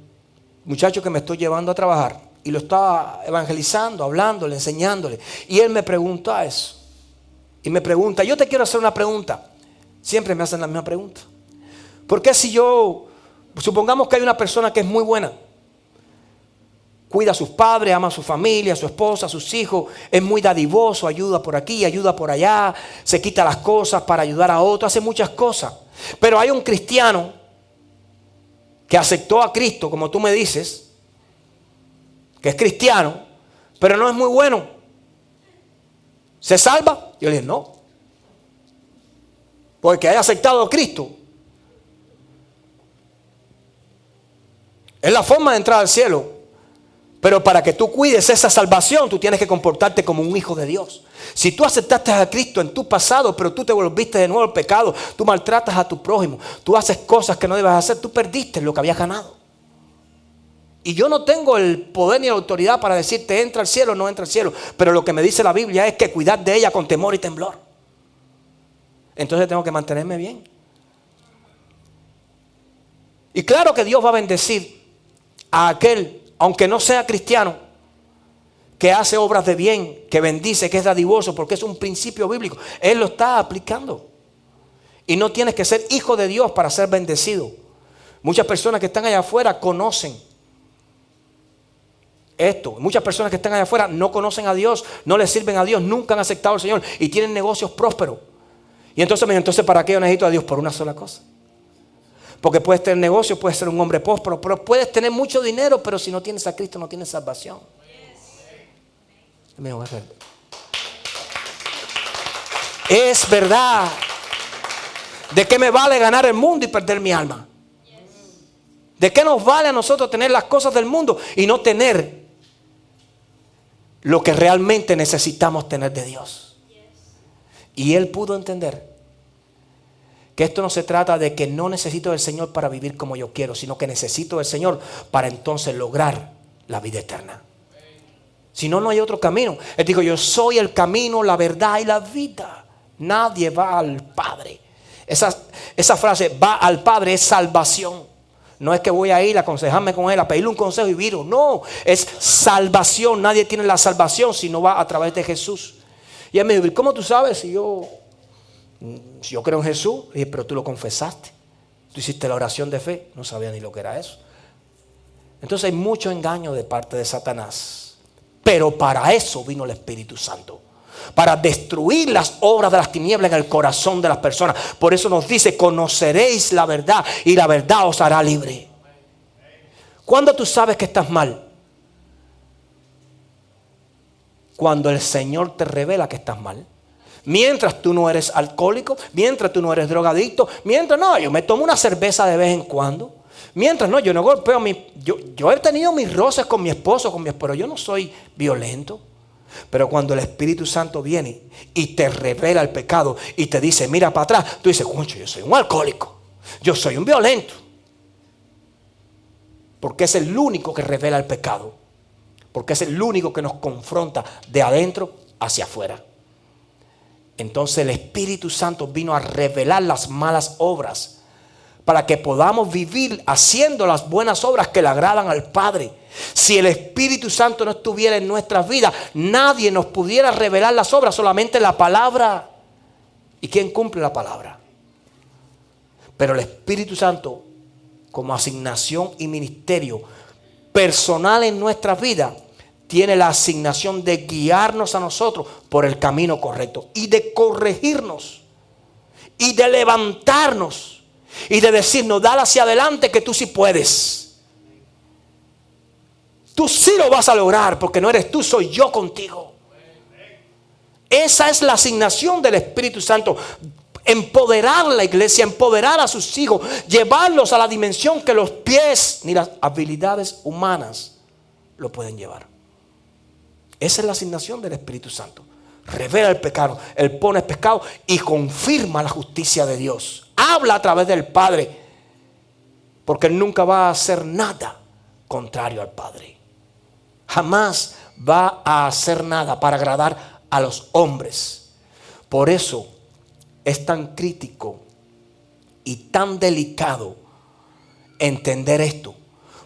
muchacho que me estoy llevando a trabajar y lo estaba evangelizando, hablándole, enseñándole, y él me pregunta eso y me pregunta, yo te quiero hacer una pregunta. Siempre me hacen la misma pregunta. ¿Por qué si supongamos que hay una persona que es muy buena, cuida a sus padres, ama a su familia, a su esposa, a sus hijos, es muy dadivoso, ayuda por aquí, ayuda por allá, se quita las cosas para ayudar a otros, hace muchas cosas, pero hay un cristiano que aceptó a Cristo, como tú me dices, que es cristiano, pero no es muy bueno, ¿se salva? Yo le dije, no, porque haya aceptado a Cristo es la forma de entrar al cielo. Pero para que tú cuides esa salvación, tú tienes que comportarte como un hijo de Dios. Si tú aceptaste a Cristo en tu pasado, pero tú te volviste de nuevo al pecado, tú maltratas a tu prójimo, tú haces cosas que no debes hacer, tú perdiste lo que habías ganado. Y yo no tengo el poder ni la autoridad para decirte entra al cielo o no entra al cielo. Pero lo que me dice la Biblia es que cuidar de ella con temor y temblor. Entonces tengo que mantenerme bien. Y claro que Dios va a bendecir a aquel, aunque no sea cristiano, que hace obras de bien, que bendice, que es dadivoso, porque es un principio bíblico. Él lo está aplicando. Y no tienes que ser hijo de Dios para ser bendecido. Muchas personas que están allá afuera conocen esto. Muchas personas que están allá afuera no conocen a Dios, no le sirven a Dios, nunca han aceptado al Señor y tienen negocios prósperos. Y entonces ¿para qué yo necesito a Dios? Por una sola cosa. Porque puedes tener negocio, puedes ser un hombre próspero, pero puedes tener mucho dinero, pero si no tienes a Cristo no tienes salvación. Es verdad. ¿De qué me vale ganar el mundo y perder mi alma? ¿De qué nos vale a nosotros tener las cosas del mundo y no tener lo que realmente necesitamos tener de Dios? Y él pudo entender que esto no se trata de que no necesito del Señor para vivir como yo quiero, sino que necesito del Señor para entonces lograr la vida eterna. Si no, no hay otro camino. Él dijo, yo soy el camino, la verdad y la vida. Nadie va al Padre. Esa frase, va al Padre, es salvación. No es que voy a ir a aconsejarme con él, a pedirle un consejo y viro. No, es salvación. Nadie tiene la salvación si no va a través de Jesús. Y él me dijo, ¿cómo tú sabes si yo creo en Jesús? Le dije, pero tú lo confesaste. Tú hiciste la oración de fe. No sabía ni lo que era eso. Entonces hay mucho engaño de parte de Satanás. Pero para eso vino el Espíritu Santo. Para destruir las obras de las tinieblas en el corazón de las personas. Por eso nos dice, conoceréis la verdad y la verdad os hará libre. ¿Cuándo tú sabes que estás mal? Cuando el Señor te revela que estás mal. Mientras tú no eres alcohólico, mientras tú no eres drogadicto, mientras no, yo me tomo una cerveza de vez en cuando. Mientras no, yo no golpeo yo he tenido mis roces con mi esposo, pero yo no soy violento. Pero cuando el Espíritu Santo viene y te revela el pecado y te dice, mira para atrás, tú dices, concho, yo soy un alcohólico, yo soy un violento. Porque es el único que revela el pecado. Porque es el único que nos confronta de adentro hacia afuera. Entonces el Espíritu Santo vino a revelar las malas obras para que podamos vivir haciendo las buenas obras que le agradan al Padre. Si el Espíritu Santo no estuviera en nuestras vidas, nadie nos pudiera revelar las obras, solamente la palabra. ¿Y quién cumple la palabra? Pero el Espíritu Santo, como asignación y ministerio personal en nuestras vidas, tiene la asignación de guiarnos a nosotros por el camino correcto y de corregirnos y de levantarnos y de decirnos: dale hacia adelante que tú sí puedes. Tú sí lo vas a lograr, porque no eres tú, soy yo contigo. Esa es la asignación del Espíritu Santo. Empoderar a la iglesia, empoderar a sus hijos, llevarlos a la dimensión que los pies ni las habilidades humanas lo pueden llevar. Esa es la asignación del Espíritu Santo. Revela el pecado, Él pone el pecado y confirma la justicia de Dios. Habla a través del Padre, porque Él nunca va a hacer nada contrario al Padre. Jamás va a hacer nada para agradar a los hombres. Por eso es tan crítico y tan delicado entender esto.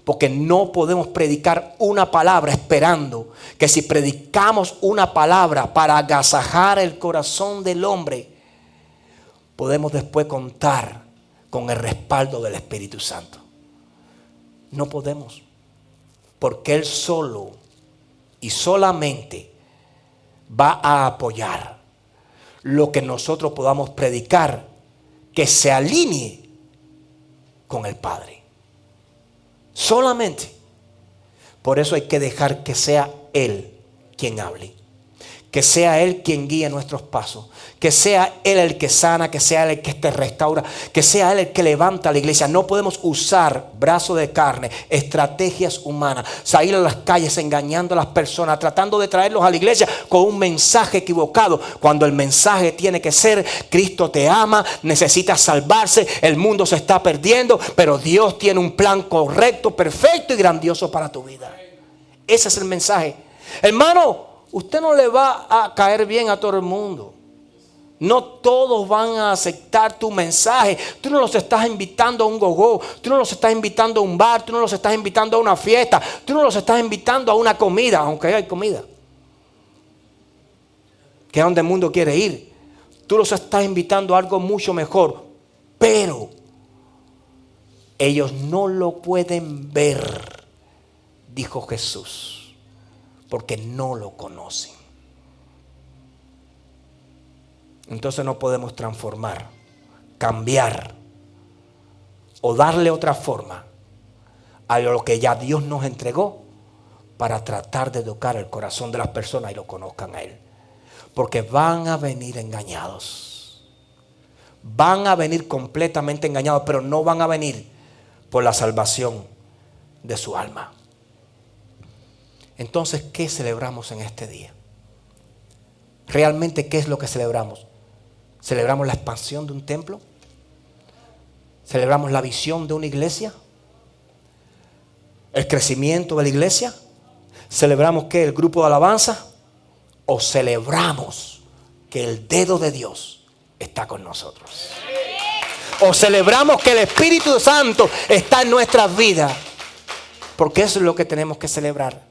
Porque no podemos predicar una palabra esperando que si predicamos una palabra para agasajar el corazón del hombre, podemos después contar con el respaldo del Espíritu Santo. No podemos. Porque Él solo y solamente va a apoyar lo que nosotros podamos predicar que se alinee con el Padre. Solamente. Por eso hay que dejar que sea Él quien hable. Que sea Él quien guíe nuestros pasos. Que sea Él el que sana, que sea Él el que te restaura, que sea Él el que levanta a la iglesia. No podemos usar brazo de carne, estrategias humanas, salir a las calles engañando a las personas, tratando de traerlos a la iglesia con un mensaje equivocado, cuando el mensaje tiene que ser: Cristo te ama, necesitas salvarse, el mundo se está perdiendo, pero Dios tiene un plan correcto, perfecto y grandioso para tu vida. Ese es el mensaje. Hermano, usted no le va a caer bien a todo el mundo. No todos van a aceptar tu mensaje. Tú no los estás invitando a un gogó. Tú no los estás invitando a un bar. Tú no los estás invitando a una fiesta. Tú no los estás invitando a una comida, aunque hay comida, que es donde el mundo quiere ir. Tú los estás invitando a algo mucho mejor. Pero ellos no lo pueden ver, dijo Jesús, porque no lo conocen. Entonces no podemos transformar, cambiar o darle otra forma a lo que ya Dios nos entregó para tratar de tocar el corazón de las personas y lo conozcan a Él. Porque van a venir engañados. Van a venir completamente engañados, pero no van a venir por la salvación de su alma. Entonces, ¿qué celebramos en este día? ¿Realmente qué es lo que celebramos? ¿Celebramos la expansión de un templo? ¿Celebramos la visión de una iglesia? ¿El crecimiento de la iglesia? ¿Celebramos qué? ¿El grupo de alabanza? ¿O celebramos que el dedo de Dios está con nosotros? ¿O celebramos que el Espíritu Santo está en nuestras vidas? Porque eso es lo que tenemos que celebrar.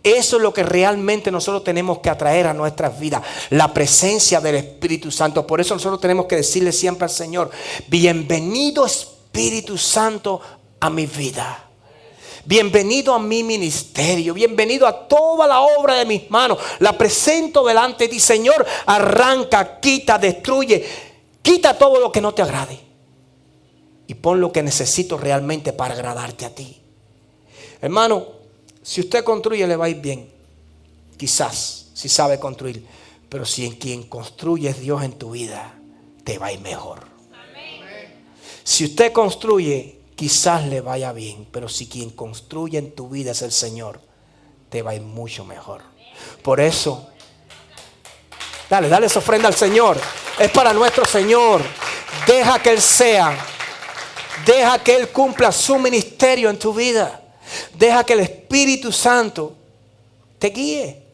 Eso es lo que realmente nosotros tenemos que atraer a nuestras vidas, la presencia del Espíritu Santo. Por eso nosotros tenemos que decirle siempre al Señor: bienvenido Espíritu Santo a mi vida. Bienvenido a mi ministerio, bienvenido a toda la obra de mis manos. La presento delante de ti, Señor. Arranca, quita, destruye, quita todo lo que no te agrade y pon lo que necesito realmente para agradarte a ti. Hermano, si usted construye, le va a ir bien. Quizás, si sabe construir. Pero si en quien construye es Dios en tu vida, te va a ir mejor. Amén. Si usted construye, quizás le vaya bien. Pero si quien construye en tu vida es el Señor, te va a ir mucho mejor. Por eso, dale esa ofrenda al Señor. Es para nuestro Señor. Deja que Él sea. Deja que Él cumpla su ministerio en tu vida. Deja que el Espíritu Santo te guíe.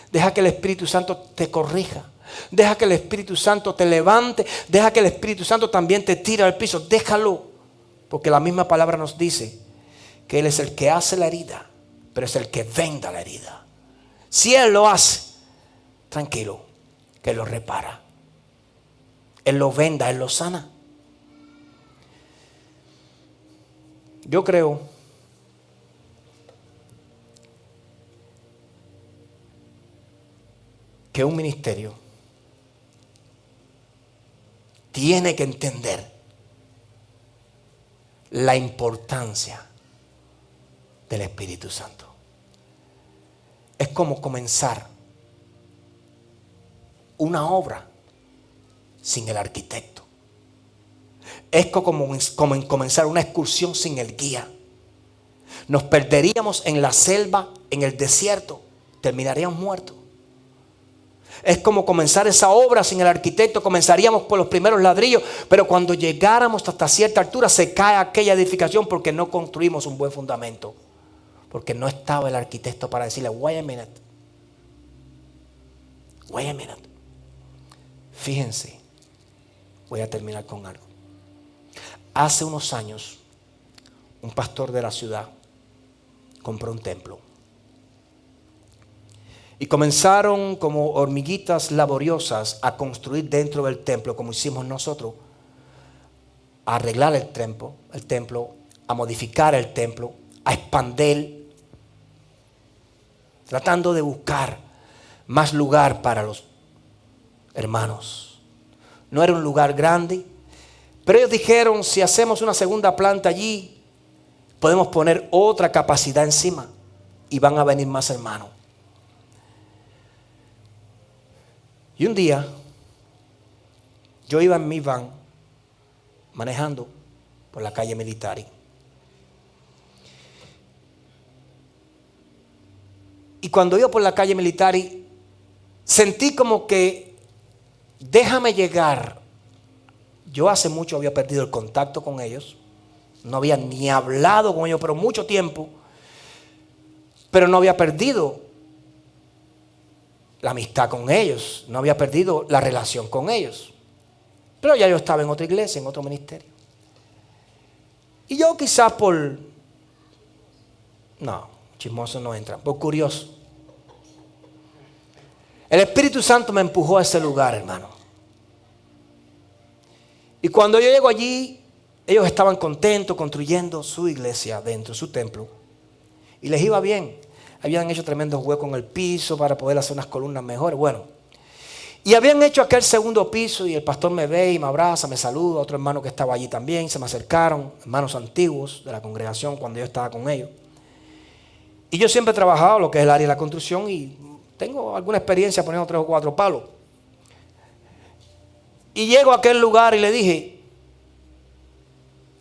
Deja que el Espíritu Santo te corrija. Deja que el Espíritu Santo te levante. Deja que el Espíritu Santo también te tire al piso. Déjalo. Porque la misma palabra nos dice que Él es el que hace la herida, pero es el que venda la herida. Si Él lo hace, tranquilo, que Él lo repara. Él lo venda, Él lo sana. Yo creo que un ministerio tiene que entender la importancia del Espíritu Santo. Es como comenzar una obra sin el arquitecto. Es como comenzar una excursión sin el guía. Nos perderíamos en la selva, en el desierto, terminaríamos muertos. Es como comenzar esa obra sin el arquitecto. Comenzaríamos por los primeros ladrillos, pero cuando llegáramos hasta cierta altura se cae aquella edificación porque no construimos un buen fundamento. Porque no estaba el arquitecto para decirle, wait a minute. Fíjense, voy a terminar con algo. Hace unos años, un pastor de la ciudad compró un templo. Y comenzaron como hormiguitas laboriosas a construir dentro del templo, como hicimos nosotros, a arreglar el templo, a modificar el templo, a expandir, tratando de buscar más lugar para los hermanos. No era un lugar grande, pero ellos dijeron, si hacemos una segunda planta allí, podemos poner otra capacidad encima y van a venir más hermanos. Y un día, yo iba en mi van, manejando por la calle Militar. Y cuando iba por la calle Militar, sentí como que, déjame llegar. Yo hace mucho había perdido el contacto con ellos. No había ni hablado con ellos, pero mucho tiempo. Pero no había perdido la amistad con ellos, no había perdido la relación con ellos. Pero ya yo estaba en otra iglesia, en otro ministerio. Y yo quizás chismoso no entra, por curioso. El Espíritu Santo me empujó a ese lugar, hermano. Y cuando yo llego allí, ellos estaban contentos construyendo su iglesia dentro, su templo. Y les iba bien. Habían hecho tremendos huecos en el piso para poder hacer unas columnas mejores. Bueno, y habían hecho aquel segundo piso y el pastor me ve y me abraza, me saluda. Otro hermano que estaba allí también, se me acercaron, hermanos antiguos de la congregación cuando yo estaba con ellos. Y yo siempre he trabajado lo que es el área de la construcción y tengo alguna experiencia poniendo 3 o 4 palos. Y llego a aquel lugar y le dije,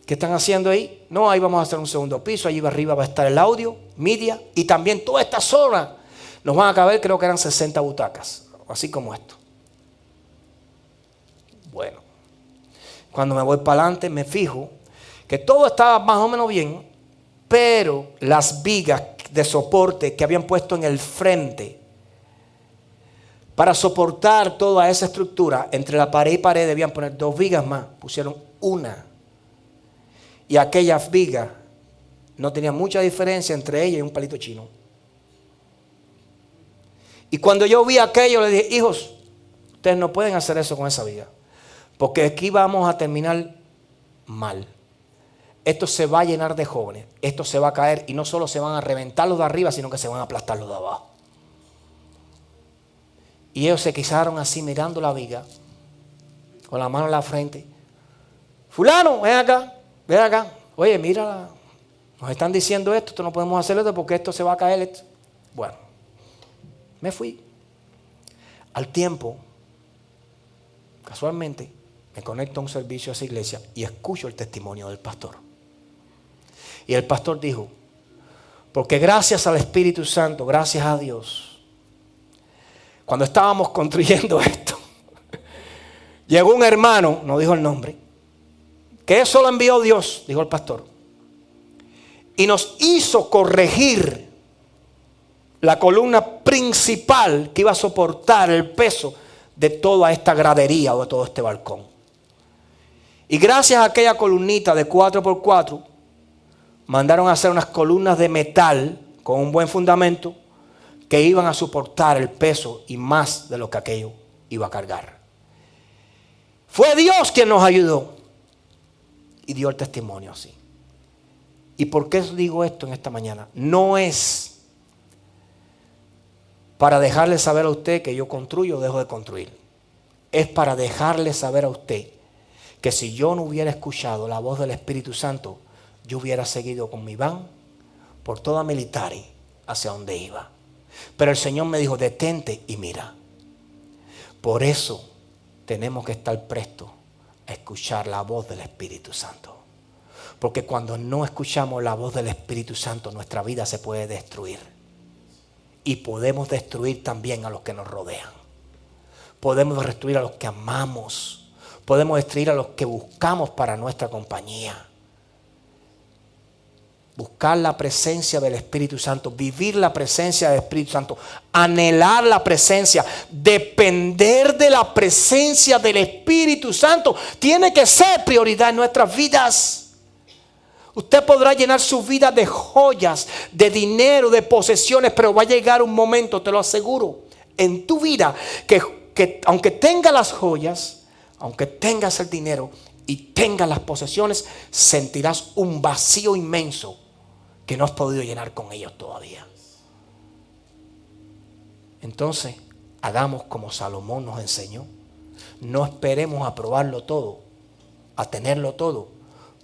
¿qué están haciendo ahí? No, ahí vamos a hacer un segundo piso. Allí arriba va a estar el audio, media y también toda esta zona. Nos van a caber, creo que eran 60 butacas, así como esto. Bueno, cuando me voy para adelante me fijo que todo estaba más o menos bien, pero las vigas de soporte que habían puesto en el frente para soportar toda esa estructura, entre la pared y pared debían poner 2 vigas más, pusieron una. Y aquellas vigas no tenían mucha diferencia entre ellas y un palito chino. Y cuando yo vi aquello le dije, hijos, ustedes no pueden hacer eso con esa viga, porque aquí vamos a terminar mal. Esto se va a llenar de jóvenes, esto se va a caer y no solo se van a reventar los de arriba, sino que se van a aplastar los de abajo. Y ellos se quedaron así mirando la viga, con la mano en la frente. Fulano, ven acá. Ven acá, oye, mira, nos están diciendo esto no podemos hacer esto porque esto se va a caer. Bueno, me fui. Al tiempo, casualmente, me conecto a un servicio a esa iglesia y escucho el testimonio del pastor. Y el pastor dijo, porque gracias al Espíritu Santo, gracias a Dios, cuando estábamos construyendo esto, llegó un hermano, no dijo el nombre, que eso lo envió Dios, dijo el pastor, y nos hizo corregir la columna principal que iba a soportar el peso de toda esta gradería o de todo este balcón. Y gracias a aquella columnita de 4x4, mandaron a hacer unas columnas de metal con un buen fundamento que iban a soportar el peso y más de lo que aquello iba a cargar. Fue Dios quien nos ayudó y dio el testimonio así. ¿Y por qué digo esto en esta mañana? No es para dejarle saber a usted que yo construyo o dejo de construir. Es para dejarle saber a usted que si yo no hubiera escuchado la voz del Espíritu Santo, yo hubiera seguido con mi van por toda Military hacia donde iba. Pero el Señor me dijo, detente y mira. Por eso tenemos que estar prestos a escuchar la voz del Espíritu Santo. Porque cuando no escuchamos la voz del Espíritu Santo, nuestra vida se puede destruir. Y podemos destruir también a los que nos rodean. Podemos destruir a los que amamos. Podemos destruir a los que buscamos para nuestra compañía. Buscar la presencia del Espíritu Santo, vivir la presencia del Espíritu Santo, anhelar la presencia, depender de la presencia del Espíritu Santo, tiene que ser prioridad en nuestras vidas. Usted podrá llenar su vida de joyas, de dinero, de posesiones, pero va a llegar un momento, te lo aseguro, en tu vida que aunque tengas las joyas, aunque tengas el dinero y tengas las posesiones, sentirás un vacío inmenso que no has podido llenar con ellos todavía. Entonces, hagamos como Salomón nos enseñó. No esperemos a probarlo todo, a tenerlo todo,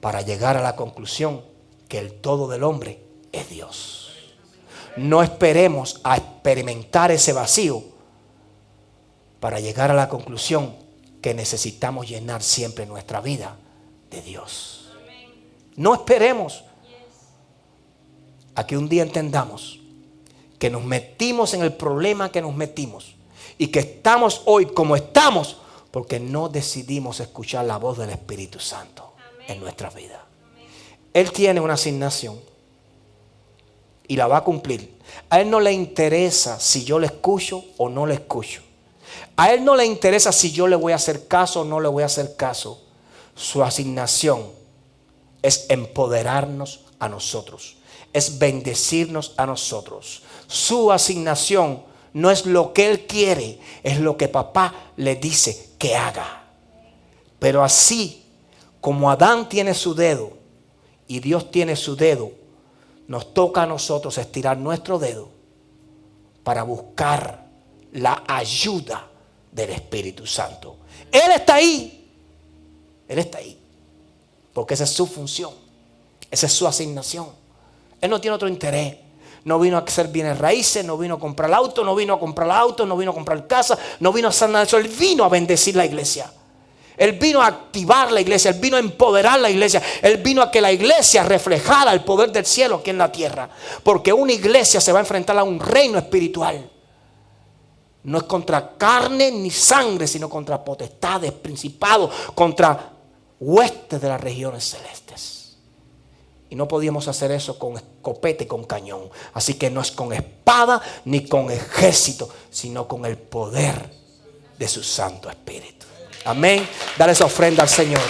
para llegar a la conclusión que el todo del hombre es Dios. No esperemos a experimentar ese vacío para llegar a la conclusión que necesitamos llenar siempre nuestra vida de Dios. No esperemos a que un día entendamos que nos metimos en el problema que nos metimos y que estamos hoy como estamos porque no decidimos escuchar la voz del Espíritu Santo en nuestras vidas. Él tiene una asignación y la va a cumplir. A Él no le interesa si yo le escucho o no le escucho. A Él no le interesa si yo le voy a hacer caso o no le voy a hacer caso. Su asignación es empoderarnos a nosotros, es bendecirnos a nosotros. Su asignación no es lo que Él quiere, es lo que papá le dice que haga. Pero así como Adán tiene su dedo y Dios tiene su dedo, nos toca a nosotros estirar nuestro dedo para buscar la ayuda del Espíritu Santo. Él está ahí. Él está ahí. Porque esa es su función. Esa es su asignación. Él no tiene otro interés. No vino a hacer bienes raíces, no vino a comprar auto, no vino a comprar auto, no vino a comprar casa, no vino a hacer nada de eso. Él vino a bendecir la iglesia. Él vino a activar la iglesia, Él vino a empoderar la iglesia, Él vino a que la iglesia reflejara el poder del cielo aquí en la tierra. Porque una iglesia se va a enfrentar a un reino espiritual. No es contra carne ni sangre, sino contra potestades, principados, contra huestes de las regiones celestes. Y no podíamos hacer eso con escopeta y con cañón. Así que no es con espada ni con ejército, sino con el poder de su Santo Espíritu. Amén. Dale esa ofrenda al Señor.